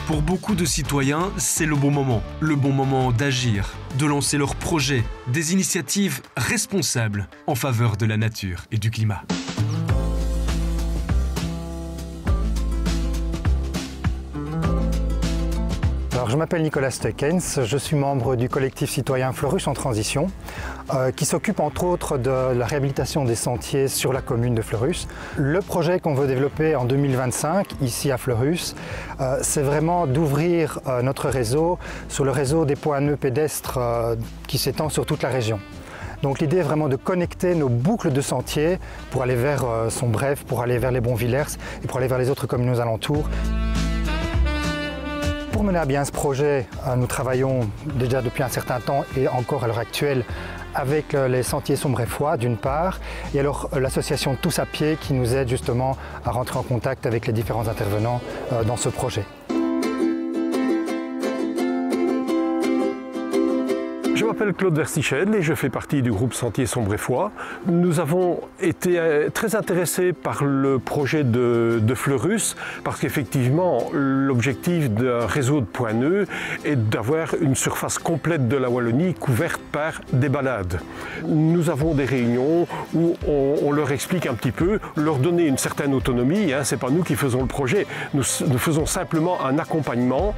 Pour beaucoup de citoyens, c'est le bon moment d'agir, de lancer leurs projets, des initiatives responsables en faveur de la nature et du climat. Alors, je m'appelle Nicolas Steukens, je suis membre du collectif citoyen Fleurus en transition, qui s'occupe entre autres de la réhabilitation des sentiers sur la commune de Fleurus. Le projet qu'on veut développer en 2025, ici à Fleurus, c'est vraiment d'ouvrir notre réseau sur le réseau des points nœuds pédestres qui s'étend sur toute la région. Donc l'idée est vraiment de connecter nos boucles de sentiers pour aller vers Sombreffe, pour aller vers les Bonvillers et pour aller vers les autres communes aux alentours. Pour mener à bien ce projet, nous travaillons déjà depuis un certain temps et encore à l'heure actuelle avec les sentiers sombreffois d'une part et alors l'association Tous à pied qui nous aide justement à rentrer en contact avec les différents intervenants dans ce projet. Je m'appelle Claude Verstichel et je fais partie du groupe Sentiers Sombreffois. Nous avons été très intéressés par le projet de Fleurus parce qu'effectivement l'objectif d'un réseau de points nœuds est d'avoir une surface complète de la Wallonie couverte par des balades. Nous avons des réunions où on leur explique un petit peu, leur donner une certaine autonomie, ce n'est pas nous qui faisons le projet, nous faisons simplement un accompagnement.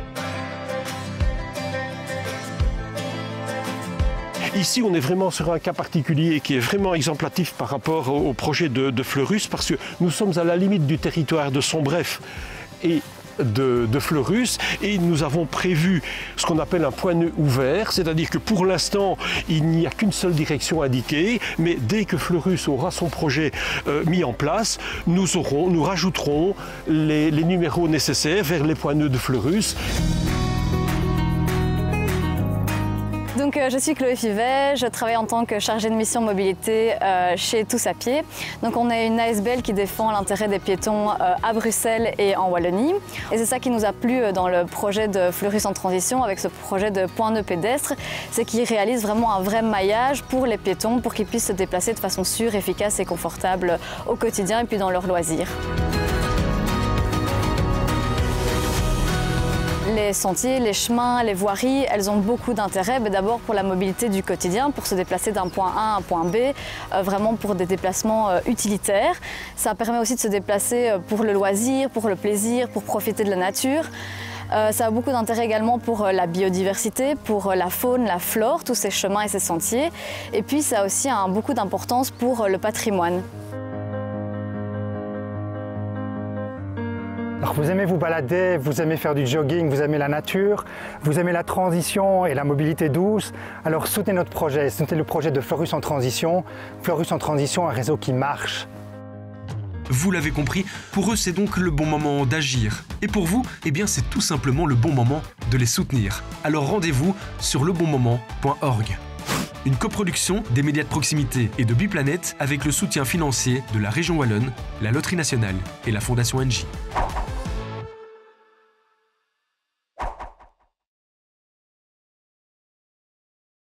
Ici, on est vraiment sur un cas particulier qui est vraiment exemplatif par rapport au projet de Fleurus parce que nous sommes à la limite du territoire de Sombreffe et de Fleurus et nous avons prévu ce qu'on appelle un point nœud ouvert, c'est-à-dire que pour l'instant il n'y a qu'une seule direction indiquée, mais dès que Fleurus aura son projet mis en place, nous rajouterons les numéros nécessaires vers les points nœuds de Fleurus. Donc, je suis Chloé Fivet, je travaille en tant que chargée de mission mobilité chez Tous à pied. Donc, on est une ASBL qui défend l'intérêt des piétons à Bruxelles et en Wallonie. Et c'est ça qui nous a plu dans le projet de Fleurus en transition avec ce projet de point nœud pédestre, c'est qu'il réalise vraiment un vrai maillage pour les piétons pour qu'ils puissent se déplacer de façon sûre, efficace et confortable au quotidien et puis dans leurs loisirs. Les sentiers, les chemins, les voiries, elles ont beaucoup d'intérêt. D'abord pour la mobilité du quotidien, pour se déplacer d'un point A à un point B, vraiment pour des déplacements utilitaires. Ça permet aussi de se déplacer pour le loisir, pour le plaisir, pour profiter de la nature. Ça a beaucoup d'intérêt également pour la biodiversité, pour la faune, la flore, tous ces chemins et ces sentiers. Et puis ça a aussi beaucoup d'importance pour le patrimoine. Alors vous aimez vous balader, vous aimez faire du jogging, vous aimez la nature, vous aimez la transition et la mobilité douce, alors soutenez notre projet, soutenez le projet de Fleurus en transition. Fleurus en transition, un réseau qui marche. Vous l'avez compris, pour eux c'est donc le bon moment d'agir. Et pour vous, eh bien c'est tout simplement le bon moment de les soutenir. Alors rendez-vous sur lebonmoment.org. Une coproduction des médias de proximité et de Biplanète avec le soutien financier de la région Wallonne, la Loterie Nationale et la Fondation NJ.